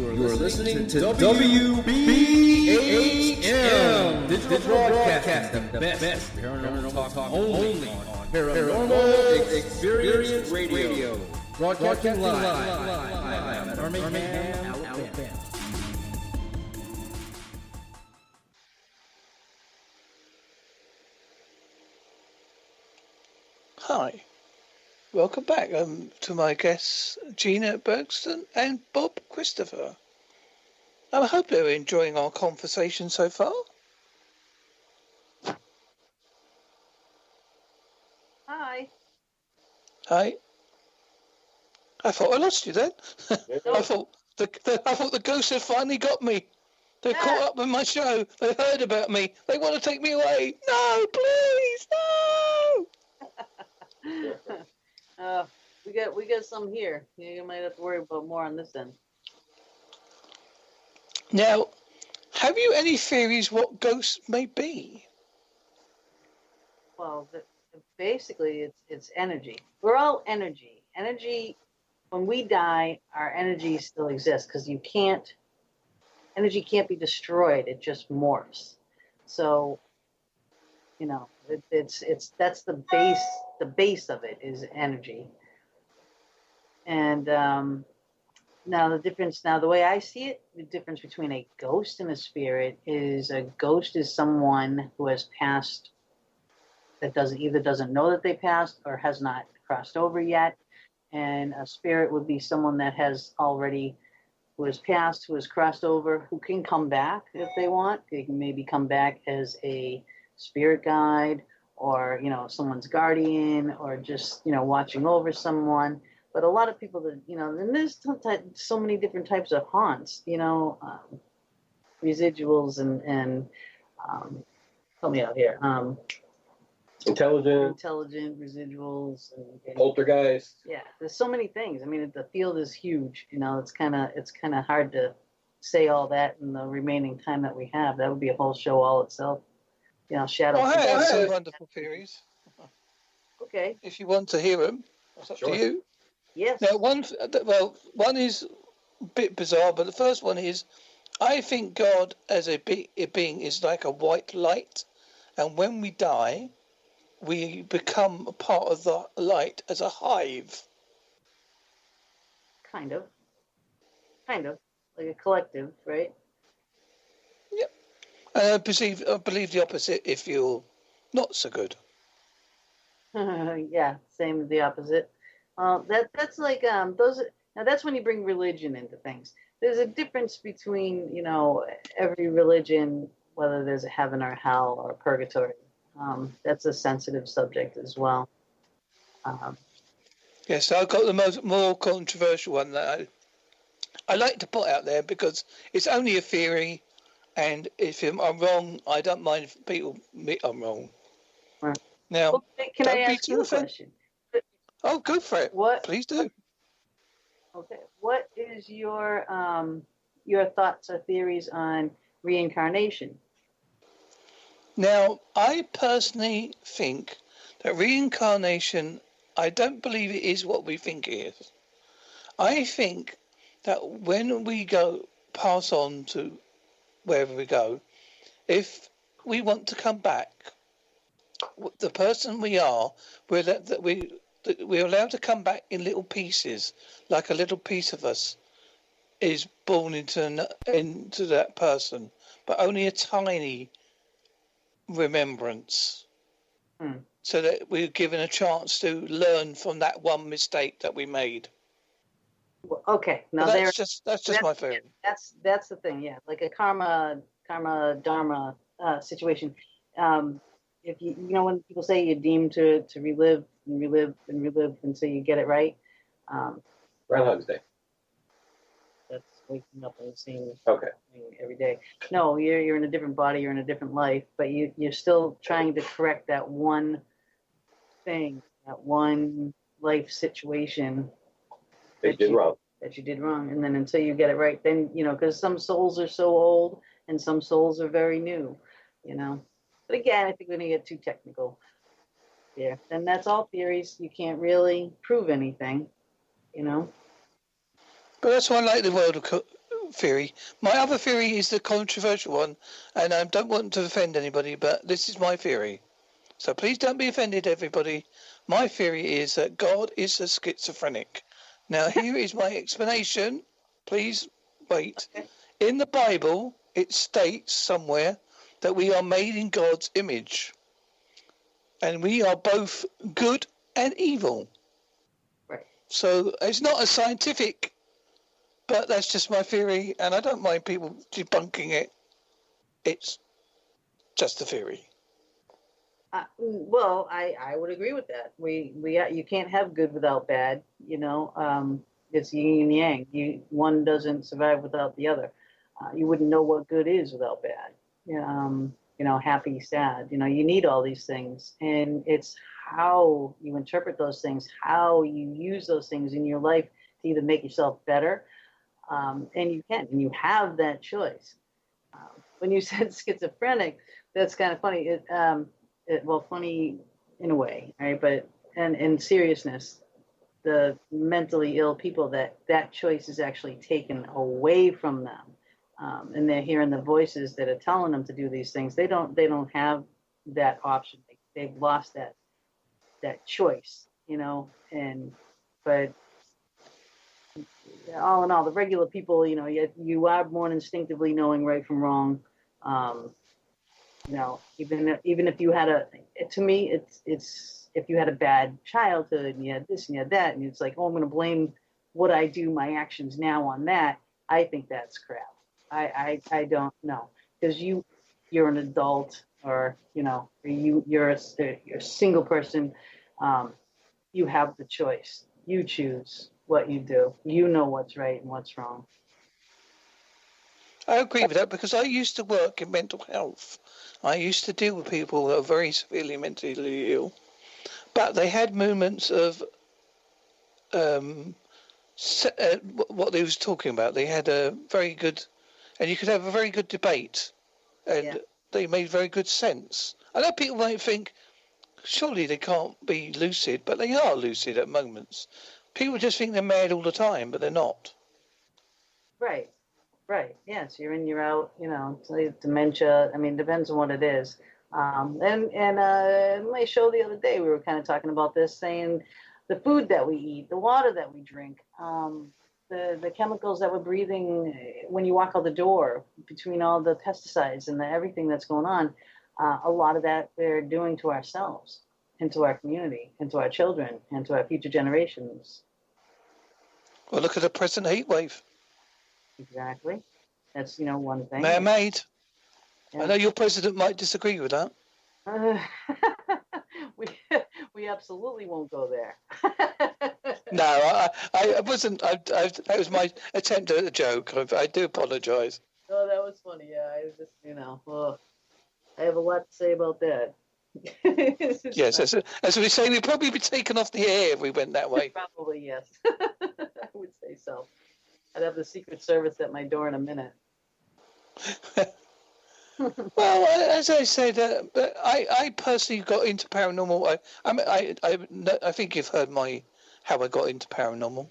You are listening to WBHM Digital Broadcasting, the best paranormal talk only on Paranormal Experience Radio. Broadcasting live at Birmingham, Alabama. Hi, welcome back to my guests Gina Bengtson and Bob Christopher. I hope they're enjoying our conversation so far. Hi. Hi. I thought I lost you then. I thought the ghosts had finally got me. They caught up with my show. They heard about me. They want to take me away. No, please, no. We got some here. You might have to worry about more on this end. Now, have you any theories what ghosts may be? Well, basically, it's energy. We're all energy. Energy. When we die, our energy still exists because energy can't be destroyed. It just morphs. So, that's the base. The base of it is energy. And now the way I see it, the difference between a ghost and a spirit is a ghost is someone who has passed that either doesn't know that they passed or has not crossed over yet. And a spirit would be someone that has already, who has passed, who has crossed over, who can come back if they want. They can maybe come back as a spirit guide or, someone's guardian or just, watching over someone. But a lot of people that, and there's so many different types of haunts, residuals and help me out here. Intelligent residuals and poltergeist. Yeah, there's so many things. I mean, the field is huge. It's kind of hard to say all that in the remaining time that we have. That would be a whole show all itself. Shadow. Well, I have some wonderful theories. Okay. If you want to hear them, it's up to you. Yes. Now, one is a bit bizarre, but the first one is, I think God as a being is like a white light, and when we die, we become a part of the light as a hive. Kind of, like a collective, right? Yep. And I believe the opposite if you're not so good. Yeah, same as the opposite. That's like those. Now that's when you bring religion into things. There's a difference between every religion, whether there's a heaven or hell or purgatory. That's a sensitive subject as well. Yes, I've got the more controversial one that I like to put out there because it's only a theory, and if I'm wrong, I don't mind if people admit I'm wrong. Right. Now, can I ask you a question? Oh, go for it. What? Please do. Okay. What is your thoughts or theories on reincarnation? Now, I personally think that reincarnation, I don't believe it is what we think it is. I think that when we pass on to wherever we go, if we want to come back, the person we are, we're allowed to come back in little pieces, like a little piece of us is born into that person, but only a tiny remembrance, so that we're given a chance to learn from that one mistake that we made. Well, okay, now that's just my theory. That's the thing, yeah, like a karma dharma situation. If you when people say you're deemed to relive and relive and relive until you get it right. Groundhog's Day. That's waking up and seeing thing every day. No, you're in a different body, you're in a different life, but you're still trying to correct that one thing, that one life situation that you did wrong. And then until you get it right, then, because some souls are so old and some souls are very new, But again, I think we're going to get too technical. Yeah, and that's all theories. You can't really prove anything, But that's why I like the theory. My other theory is the controversial one, and I don't want to offend anybody, but this is my theory. So please don't be offended, everybody. My theory is that God is a schizophrenic. Now, here is my explanation. Please wait. In the Bible, it states somewhere that we are made in God's image. And we are both good and evil. Right. So it's not a scientific, but that's just my theory, and I don't mind people debunking it. It's just a theory. Well, I would agree with that. You can't have good without bad. You know, it's yin and yang. One doesn't survive without the other. You wouldn't know what good is without bad. You know, happy, sad. You know, you need all these things, and it's how you interpret those things, how you use those things in your life to either make yourself better, and you can, and you have that choice. When you said schizophrenic, that's kind of funny. Well, funny in a way, right? But and in seriousness, the mentally ill people, that choice is actually taken away from them, and they're hearing the voices that are telling them to do these things. They don't have that option. They've lost that choice, you know. But all in all, the regular people, you know, you are born instinctively knowing right from wrong. You know, even if you had to me, it's if you had a bad childhood and you had this and you had that, and it's like, oh, I'm going to blame what I do, my actions now on that. I think that's crap. I don't know, because you're an adult, or you know, you're a single person. You have the choice. You choose what you do. You know what's right and what's wrong. I agree with that, because I used to work in mental health. I used to deal with people that are very severely mentally ill, but they had moments of what they was talking about. They had a very good, and you could have a very good debate, and they made very good sense. I know people might think, surely they can't be lucid, but they are lucid at moments. People just think they're mad all the time, but they're not. Right. Right. Yes, you're in, you're out. You know, dementia. I mean, depends on what it is. And in my show the other day, we were kind of talking about this, saying the food that we eat, the water that we drink, the chemicals that we're breathing when you walk out the door, between all the pesticides and everything that's going on, a lot of that we're doing to ourselves, and to our community, and to our children, and to our future generations. Well, look at the present heat wave. Exactly. That's, you know, one thing. Man-made. Yeah. I know your president might disagree with that. We absolutely won't go there. No, I wasn't. That was my attempt at a joke. I do apologise. Oh, that was funny. Yeah, I was just, you know, I have a lot to say about that. Yes, as we say, we'd probably be taken off the air if we went that way. Probably, yes. I would say so. I'd have the Secret Service at my door in a minute. Well, as I said, I personally got into paranormal. I think you've heard how I got into paranormal.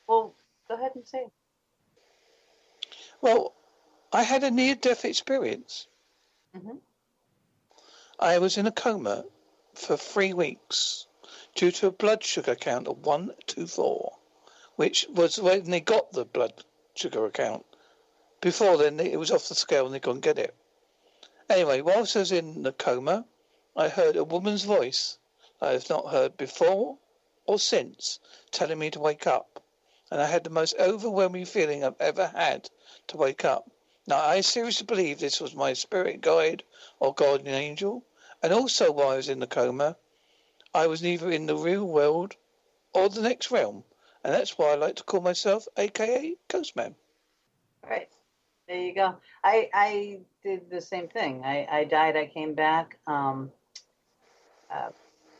Well, go ahead and say it. Well, I had a near-death experience. Mm-hmm. I was in a coma for 3 weeks due to a blood sugar count of 124, which was when they got the blood sugar count. Before then, it was off the scale and they couldn't get it. Anyway, whilst I was in the coma, I heard a woman's voice I have not heard before or since, telling me to wake up. And I had the most overwhelming feeling I've ever had to wake up. Now, I seriously believe this was my spirit guide or guardian angel. And also, while I was in the coma, I was neither in the real world or the next realm. And that's why I like to call myself AKA Ghostman. All right. There you go. I did the same thing. I died. I came back. I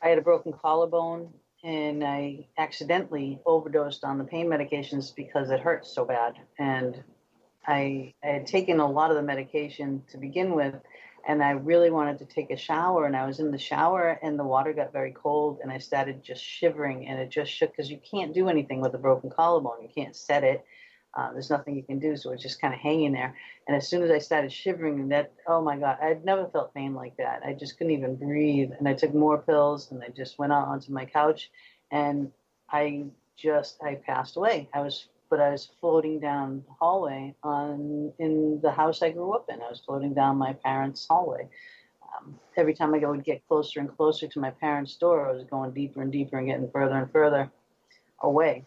had a broken collarbone, and I accidentally overdosed on the pain medications because it hurt so bad. And I had taken a lot of the medication to begin with, and I really wanted to take a shower. And I was in the shower, and the water got very cold, and I started just shivering, and it just shook, because you can't do anything with a broken collarbone. You can't set it. There's nothing you can do, so it's just kind of hanging there. And as soon as I started shivering, and that, oh my God, I'd never felt pain like that. I just couldn't even breathe. And I took more pills, and I just went out onto my couch, and I passed away. I was floating down the hallway in the house I grew up in. I was floating down my parents' hallway. Every time I would get closer and closer to my parents' door, I was going deeper and deeper and getting further and further away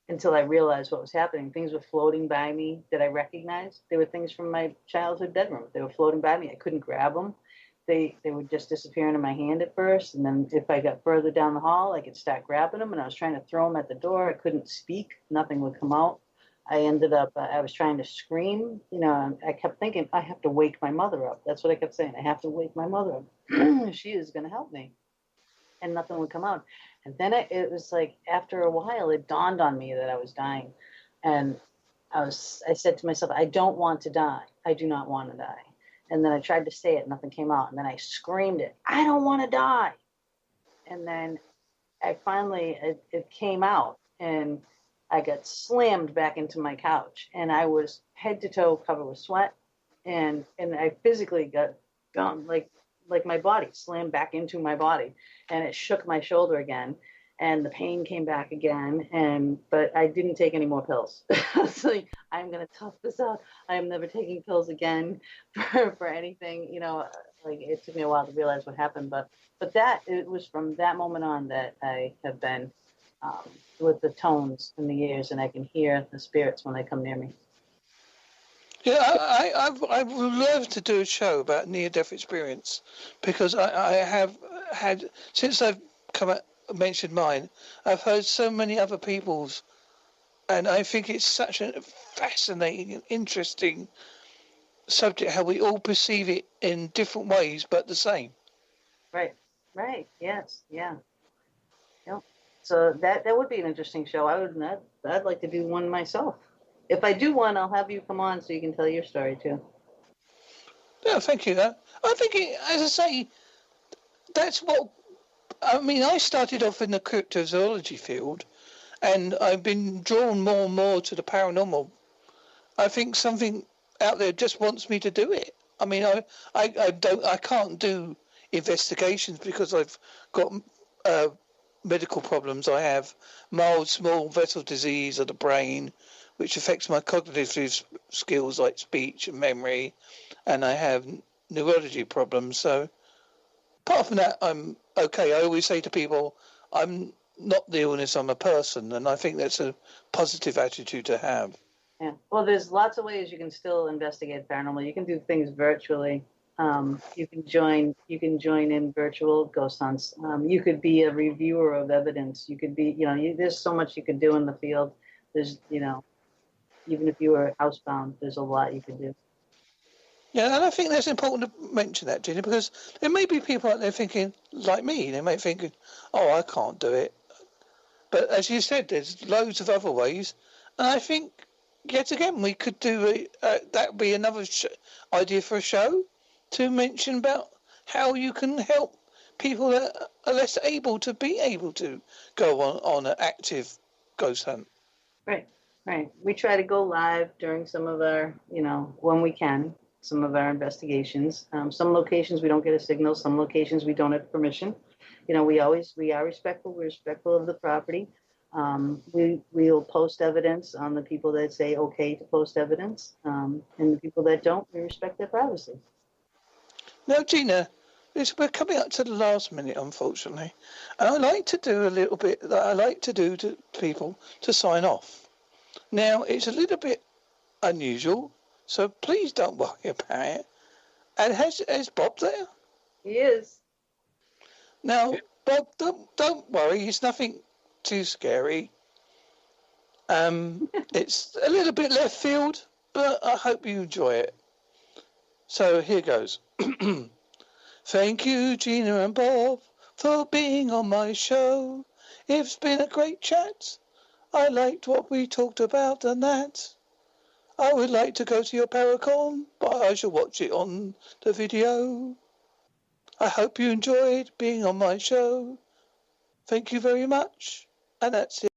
until I realized what was happening. Things were floating by me that I recognized. They were things from my childhood bedroom. They were floating by me. I couldn't grab them. They would just disappear into my hand at first. And then if I got further down the hall, I could start grabbing them. And I was trying to throw them at the door. I couldn't speak. Nothing would come out. I ended up, I was trying to scream. You know, I kept thinking, I have to wake my mother up. That's what I kept saying. I have to wake my mother up. She is going to help me. And nothing would come out. And then it was like, after a while, it dawned on me that I was dying. And I said to myself, I don't want to die. I do not want to die. And then I tried to say it, nothing came out. And then I screamed it, I don't want to die. And then I finally, it came out, and I got slammed back into my couch, and I was head to toe covered with sweat. And I physically got gone, like my body slammed back into my body, and it shook my shoulder again, and the pain came back again. But I didn't take any more pills. So I'm going to tough this out. I am never taking pills again for anything, you know, like it took me a while to realize what happened, but it was from that moment on that I have been with the tones in the ears, and I can hear the spirits when they come near me. Yeah, I would love to do a show about near-death experience, because I have had, since I've mentioned mine, I've heard so many other people's, and I think it's such a fascinating and interesting subject, how we all perceive it in different ways, but the same. Right, yes, yeah. Yep. So that would be an interesting show. I'd like to do one myself. If I do one, I'll have you come on so you can tell your story too. Yeah, thank you. I think, as I say, that's what, I mean, I started off in the cryptozoology field, and I've been drawn more and more to the paranormal. I think something out there just wants me to do it. I mean, I can't do investigations because I've got medical problems. I have mild small vessel disease of the brain, which affects my cognitive skills like speech and memory, and I have neurology problems. So apart from that, I'm okay. I always say to people, I'm not the illness, I'm a person, and I think that's a positive attitude to have. Yeah. Well, there's lots of ways you can still investigate paranormal. You can do things virtually. You can join in virtual ghost hunts. You could be a reviewer of evidence. You could be, there's so much you could do in the field. There's, even if you were housebound, there's a lot you could do. Yeah, and I think that's important to mention that, Gina, because there may be people out there thinking, like me, they may think, oh, I can't do it. But as you said, there's loads of other ways. And I think, yet again, we could do, that would be another idea for a show, to mention about how you can help people that are less able to go on an active ghost hunt. Right. We try to go live during some of our, when we can, some of our investigations. Some locations we don't get a signal. Some locations we don't have permission. We are respectful. We're respectful of the property. We'll post evidence on the people that say okay to post evidence. And the people that don't, we respect their privacy. Now, Gina, we're coming up to the last minute, unfortunately. And I like to do a little bit that I like to do to people to sign off. Now, it's a little bit unusual, so please don't worry about it. And has Bob there? He is. Now, Bob, don't worry. It's nothing too scary. It's a little bit left field, but I hope you enjoy it. So here goes. Thank you, Gina and Bob, for being on my show. It's been a great chat. I liked what we talked about and that. I would like to go to your Paracon, but I shall watch it on the video. I hope you enjoyed being on my show. Thank you very much. And that's it.